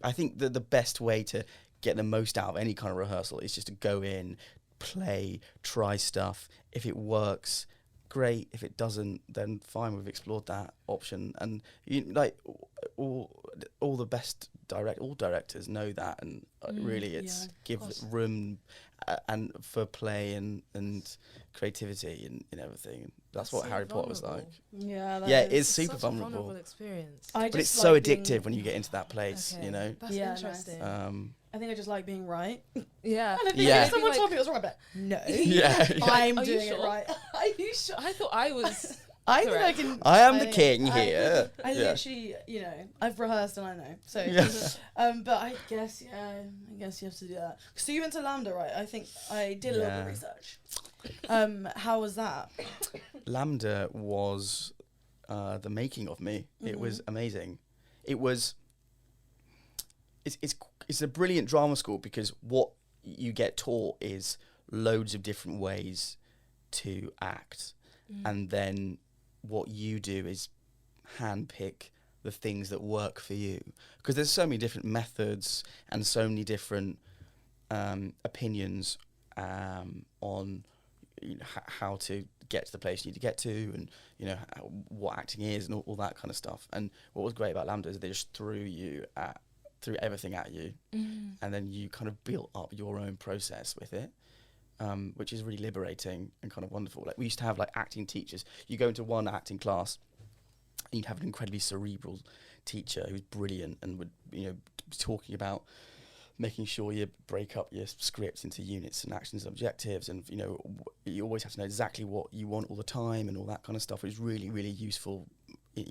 I think that the best way to get the most out of any kind of rehearsal is just to go in, play, try stuff. If it works, great. If it doesn't, then fine. We've explored that option, and like all the best all directors know that, and really it's give room and for play and creativity and everything. That's what Harry Potter was like. Yeah, it's super vulnerable experience. But it's so addictive when you get into that place. Okay. That's interesting. Nice. I think I just like being right. Yeah. And if someone told me it was wrong, I'd be like, no. I'm doing it right. Are you sure? I thought I was. I think I can. I am the king here. I literally, I've rehearsed and I know. So, but I guess you have to do that. So you went to Lambda, right? I think I did a little bit of research. How was that? Lambda was the making of me. It was amazing. It's a brilliant drama school, because what you get taught is loads of different ways to act, and then what you do is handpick the things that work for you, because there's so many different methods and so many different opinions on how to get to the place you need to get to, and what acting is, and all that kind of stuff. And what was great about Lambda is they just threw everything at you, and then you kind of built up your own process with it, which is really liberating and kind of wonderful. Like we used to have like acting teachers. You go into one acting class, and you'd have an incredibly cerebral teacher who's brilliant and would be talking about making sure you break up your scripts into units and actions and objectives, and you always have to know exactly what you want all the time and all that kind of stuff. It was really, really useful. It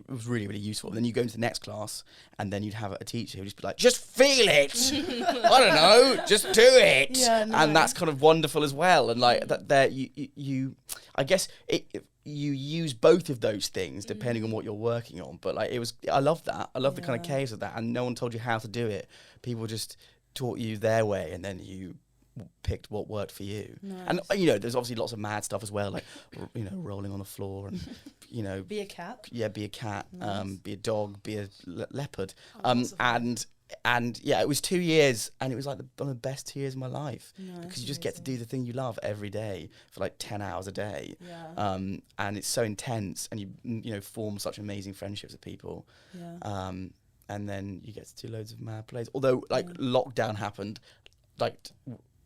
was really, really useful. And then you go into the next class, and then you'd have a teacher who'd just be like, just feel it. I don't know, just do it. Yeah, no. And that's kind of wonderful as well. And like that, there you I guess you use both of those things depending on what you're working on. But like I love that. I love the kind of chaos of that. And no one told you how to do it. People just taught you their way, and then you picked what worked for you. Nice. And there's obviously lots of mad stuff as well, like rolling on the floor and be a cat. Yeah, be a cat. Nice. Be a dog. Be a leopard. And it was 2 years, and it was like one of the best 2 years of my life, because you just get to do the thing you love every day for like 10 hours a day. Yeah. And it's so intense, and you form such amazing friendships with people. Yeah. And then you get to do loads of mad plays. Although lockdown happened, like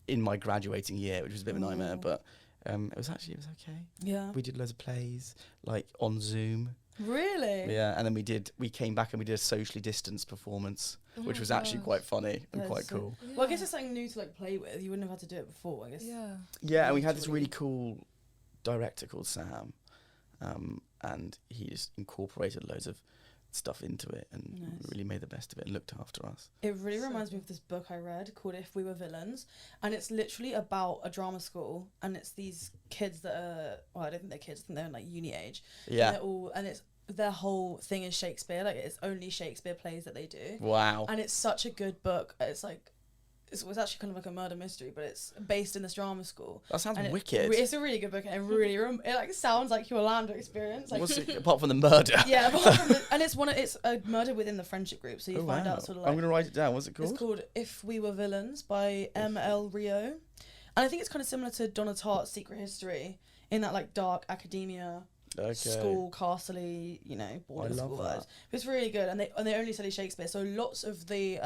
in my graduating year, which was a bit of a nightmare, but it was okay. Yeah. We did loads of plays, like on Zoom. Really? Yeah, and then we came back and we did a socially distanced performance, which was actually quite funny and quite cool. Yeah. Well, I guess it's something new to like play with. You wouldn't have had to do it before, I guess. Yeah. Yeah, and we had this really cool director called Sam, and he just incorporated loads of stuff into it and really made the best of it and looked after us. It really reminds me of this book I read called If We Were Villains, and it's literally about a drama school, and it's these kids that are, I don't think they're kids, I think they're in like uni age. Yeah. And it's their whole thing is Shakespeare, like it's only Shakespeare plays that they do. Wow. And it's such a good book. It's like it was actually kind of like a murder mystery, but it's based in this drama school. That sounds wicked. It's a really good book, and it really it like sounds like your Lambda experience. Like, what's it, apart from the murder? Yeah, apart from and it's a murder within the friendship group, so you find out sort of like. I'm gonna write it down. What's it called? It's called If We Were Villains by M.L. Rio, and I think it's kind of similar to Donna Tartt's Secret History in that like dark academia school, castle-y, boarding school vibes. It's really good, and they only study Shakespeare, so lots of the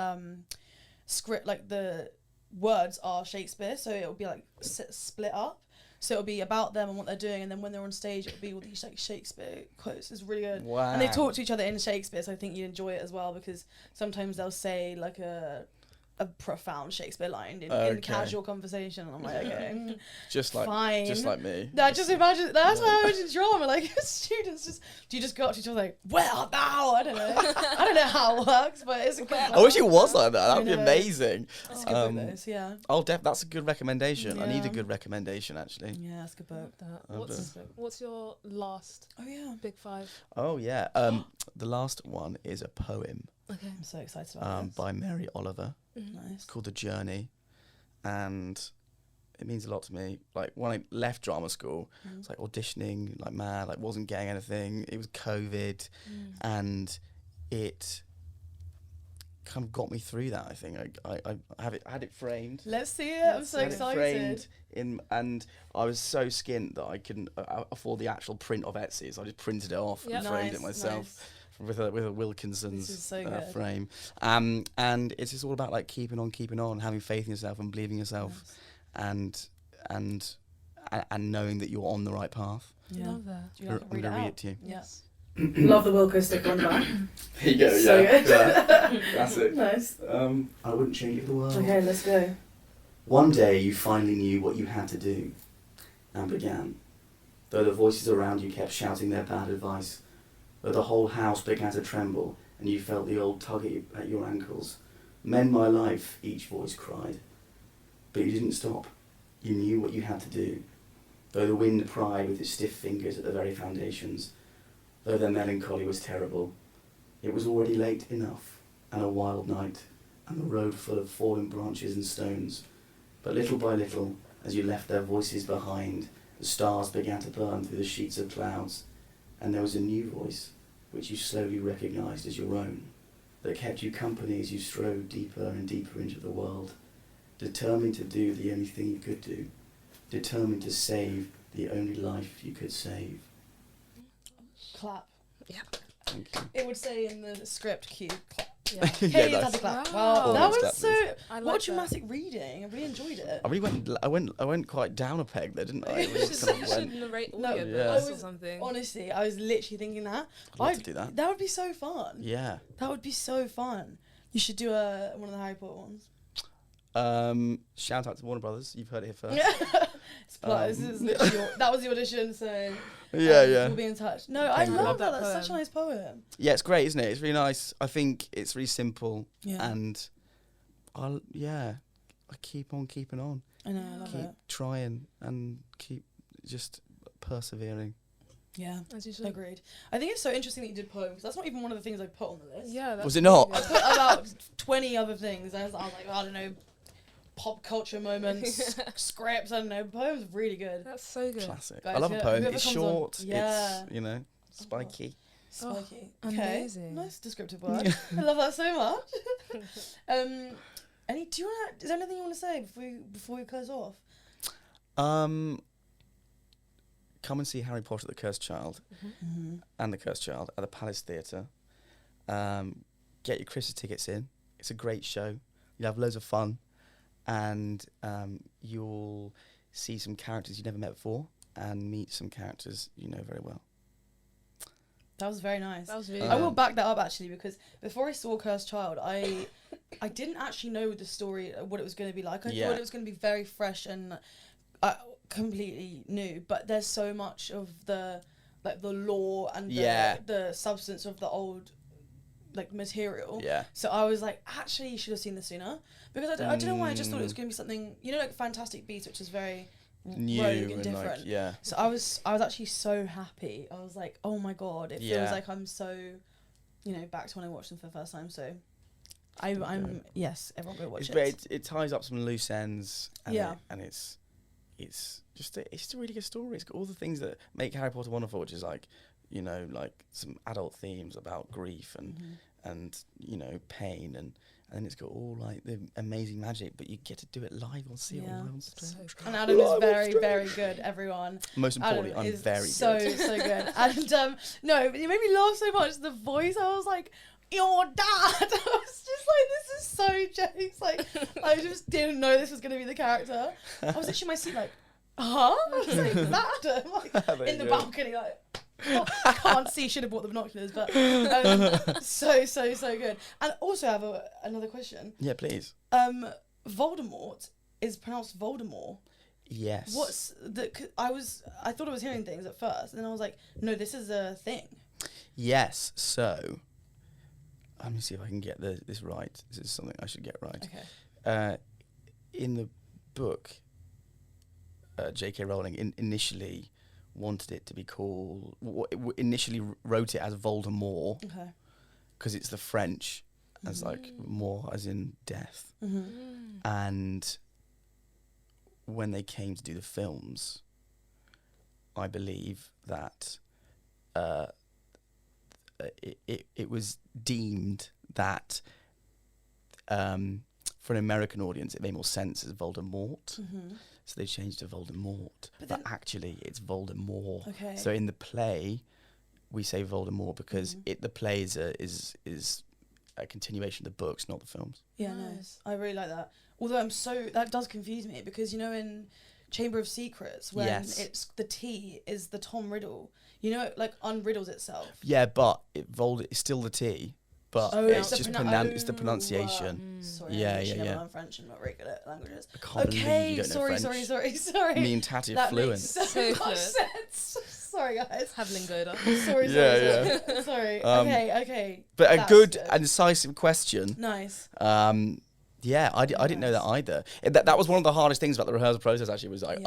script, like the words are Shakespeare, so it'll be like split up. So it'll be about them and what they're doing, and then when they're on stage, it'll be all these like Shakespeare quotes. It's really good. Wow. And they talk to each other in Shakespeare, so I think you enjoy it as well, because sometimes they'll say like a profound Shakespeare line in casual conversation, and I'm like, okay, just like me. No, just imagine. That's why I imagine drama. Like students, do you just go up to each other like, well, now I don't know. I don't know how it works, but it's a good. I wish it was like that. That'd be amazing. That's a good book, though, yeah. That's a good recommendation. Yeah. I need a good recommendation, actually. Yeah, that's a good book. What's your last? Big five. Oh yeah. The last one is a poem. Okay, I'm so excited about this. By Mary Oliver. Mm-hmm. Nice. It's called The Journey, and it means a lot to me. Like when I left drama school, it's like auditioning like mad, like wasn't getting anything. It was COVID, and it kind of got me through that. I think I had it framed. Let's see it. I'm so excited. And I was so skint that I couldn't afford the actual print of Etsy, so I just printed it off and framed it myself. Nice. With a Wilkinson's frame, and it's just all about like keeping on, having faith in yourself and believing in yourself, and knowing that you're on the right path. Yeah. Love that. I'm going to read it to you. Yes. Love the Wilco sticker on the back. There you go. So good. That's it. Nice. I wouldn't change it for the world. Okay, let's go. One day you finally knew what you had to do, and began. Though the voices around you kept shouting their bad advice. Though the whole house began to tremble, and you felt the old tug at your ankles. Mend my life, each voice cried. But you didn't stop. You knew what you had to do. Though the wind pried with its stiff fingers at the very foundations, though their melancholy was terrible, it was already late enough, and a wild night, and the road full of fallen branches and stones. But little by little, as you left their voices behind, the stars began to burn through the sheets of clouds, and there was a new voice, which you slowly recognised as your own, that kept you company as you strode deeper and deeper into the world, determined to do the only thing you could do, determined to save the only life you could save. Clap. Yeah. Thank you. It would say in the script, cue, clap. Yeah. Hey, that's clap. Wow, that was so. What dramatic that. reading! I really enjoyed it. I went quite down a peg there, didn't I? You should narrate audiobooks or something. Honestly, I was literally thinking that. I'd like to do that. That would be so fun. Yeah. That would be so fun. You should do one of the Harry Potter ones. Shout out to Warner Brothers. You've heard it here first. This is literally that was the audition, so yeah. We'll be in touch. No, I love that. That's such a nice poem. Yeah, it's great, isn't it? It's really nice. I think it's really simple, and I keep on keeping on. I know, I love it. Keep trying and keep just persevering. Yeah, as you should. Agreed. I think it's so interesting that you did poem, because that's not even one of the things I put on the list. Yeah, was it not? I put about 20 other things. I was like, I don't know, pop culture moments, scripts. I don't know. Poems are really good. That's so good. Classic. Guys, I love a poem. It's short. Yeah. It's spiky. Spiky. Oh, okay. Amazing. Nice descriptive word. I love that so much. Is there anything you want to say before we close off? Come and see Harry Potter the Cursed Child and the Cursed Child at the Palace Theatre. Get your Christmas tickets in. It's a great show. You'll have loads of fun, and you'll see some characters you never met before and meet some characters you know very well. That was very nice. That was really I will back that up, actually, because before I saw Cursed Child, I didn't actually know the story, what it was going to be like. I thought it was going to be very fresh and completely new, but there's so much of the lore and the substance of the old material. Yeah. So I was like, actually, you should have seen this sooner, because I don't know why I just thought it was going to be something, like Fantastic Beasts, which is very new rogue and different. So I was actually so happy. I was like, oh my god, it feels like I'm so, back to when I watched them for the first time. So I'm yes, everyone go watch it. It ties up some loose ends. And it's just a really good story. It's got all the things that make Harry Potter wonderful, which is like some adult themes about grief and pain then it's got all like the amazing magic, but you get to do it live or see it all live on stage. And Adam is very, very good, everyone. Most importantly, I'm very so good. So good. And no, but it made me laugh so much. The voice, I was like, your dad. I was just like, this is so jokes. Like, I just didn't know this was going to be the character. I was actually in my seat like, I was like, is that Adam? Like, in the balcony, like, oh, I can't see, should have bought the binoculars, but so good. And also I have another question. Yeah, please. Voldemort is pronounced Voldemort. Yes. What's the? I thought I was hearing things at first, and then I was like, no, this is a thing. Yes. So, let me see if I can get this right. This is something I should get right. Okay. In the book, J.K. Rowling initially wanted it to be called. Initially wrote it as Voldemort. Okay. Because it's the French, as like more as in death, and when they came to do the films, I believe that it was deemed that for an American audience it made more sense as Voldemort, so they changed to Voldemort, but actually it's Voldemort. Okay. So in the play, we say Voldemort because the play is a continuation of the books, not the films. Yeah, nice. No, I really like that. Although that does confuse me because, you know, in Chamber of Secrets, when it's the T is the Tom Riddle, you know, it like unriddles itself. Yeah, but it's still the T, but it's just it's the pronunciation. Sorry, yeah. I'm French and not very good at languages. I can't believe you don't know French. Sorry. Me and Tatty are fluent. So much sense. Sorry, guys. Have lingoda. Sorry. Okay. But a good and incisive question. Nice. Yeah, I didn't know that either. That was one of the hardest things about the rehearsal process. Actually, was like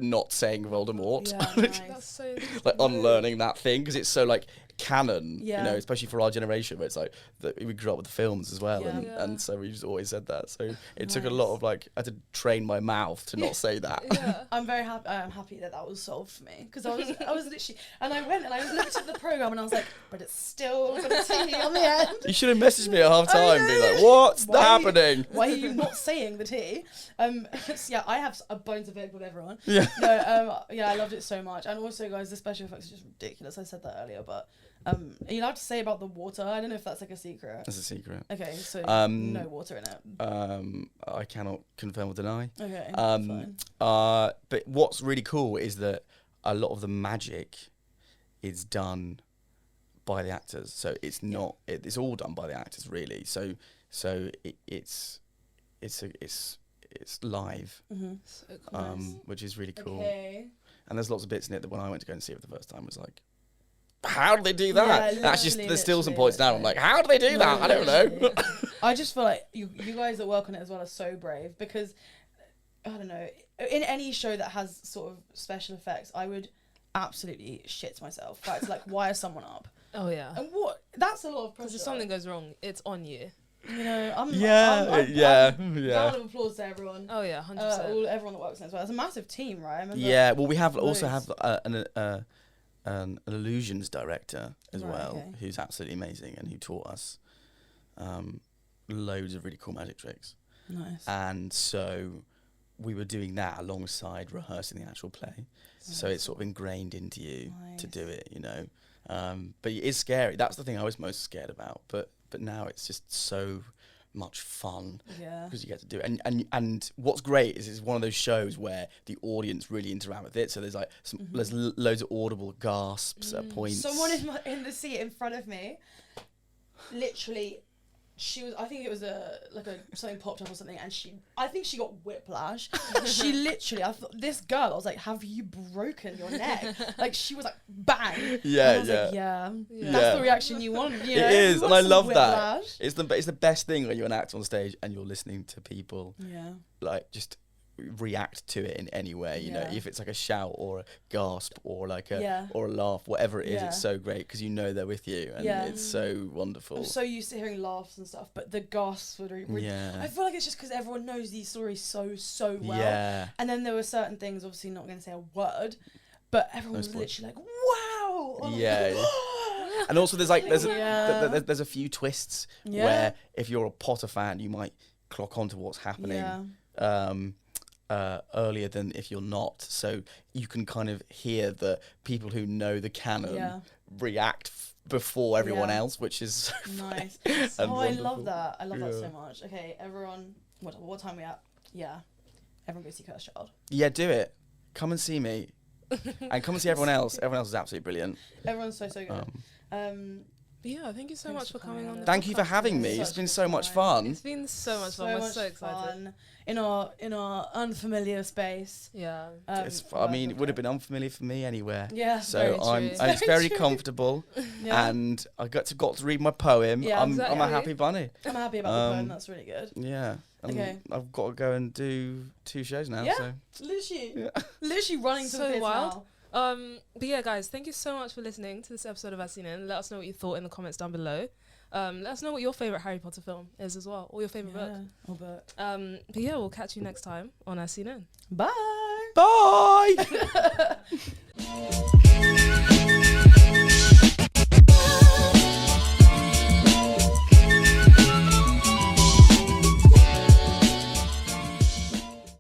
not saying Voldemort. Yeah, nice. That's so like unlearning that thing because it's so like canon, yeah. you know, especially for our generation, where it's like we grew up with the films as well, yeah. and so we just always said that. So it took a lot of like I had to train my mouth to not say that. Yeah. I'm very happy. I'm happy that was solved for me because I was literally, and I went and I looked at the program and I was like, but it's still got a T on the end. You should have messaged me at half time, being like, what's happening? Why are you not saying the T? Yeah, I have a bones available to everyone. Yeah. No, I loved it so much, and also, guys, the special effects are just ridiculous. I said that earlier, but. Are you allowed to say about the water? I don't know if that's like a secret. That's a secret. Okay, so no water in it. I cannot confirm or deny. Okay, fine. But what's really cool is that a lot of the magic is done by the actors. So it's not. It's all done by the actors, really. So it's live, So cool. which is really cool. Okay. And there's lots of bits in it that when I went to go and see it for the first time was like, how do they do that? Yeah, actually, there's still some points down. I'm like, how do they do that? I don't know. I just feel like you guys that work on it as well are so brave because, I don't know, in any show that has sort of special effects, I would absolutely shit myself. Right? It's like, wire someone up. Oh, yeah. And that's a lot of pressure. Because if something goes wrong, it's on you. You know, I'm round of applause to everyone. Oh, yeah, 100%. Everyone that works on it as well. It's a massive team, right? Yeah, well, we also have an illusions director as well, who's absolutely amazing and who taught us loads of really cool magic tricks. Nice. And so we were doing that alongside rehearsing the actual play. Nice. So it's sort of ingrained into you to do it, you know. But it is scary. That's the thing I was most scared about. But now it's just so much fun because you get to do it. And what's great is it's one of those shows where the audience really interact with it. So there's like there's loads of audible gasps at points. Someone in the seat in front of me, literally, I think it was something popped up or something, and I think she got whiplash. She literally, I thought, this girl, I was like, have you broken your neck? Like, she was like, bang. Yeah, and I was like, that's the reaction you want. You know? It is, and I love whiplash. that. It's the best thing when you're an actor on stage and you're listening to people, like, just react to it in any way, you know, if it's like a shout or a gasp or like or a laugh, whatever it is, it's so great because you know they're with you and it's so wonderful. I'm so used to hearing laughs and stuff, but the gasps were really I feel like it's just because everyone knows these stories so well, and then there were certain things, obviously not going to say a word, but everyone was literally like, wow, And also there's like there's a few twists where if you're a Potter fan, you might clock onto what's happening earlier than if you're not. So you can kind of hear the people who know the canon react before everyone else, which is so nice. Oh, I love that. I love that so much. Okay, everyone, what time are we at? Yeah, everyone go see Cursed Child. Yeah, do it. Come and see me. And come and see everyone else. Everyone else is absolutely brilliant. Everyone's so good. Yeah, thank you so much for coming on. Thank you for having me. It's been so much fun. It's been so much fun. We're so excited. In our unfamiliar space. Yeah. I mean, it would have been unfamiliar for me anywhere. Yeah. So it's very comfortable, and I got to read my poem. Yeah, I'm a happy bunny. I'm happy about the poem. That's really good. Yeah. Okay. I've got to go and do 2 shows now. Yeah. So. Literally running to the theatre now. But yeah, guys, thank you so much for listening to this episode of As Seen In. Let us know what you thought in the comments down below. Let us know what your favourite Harry Potter film is as well, or your favourite book. Or book. But yeah, we'll catch you next time on As Seen In. Bye. Bye.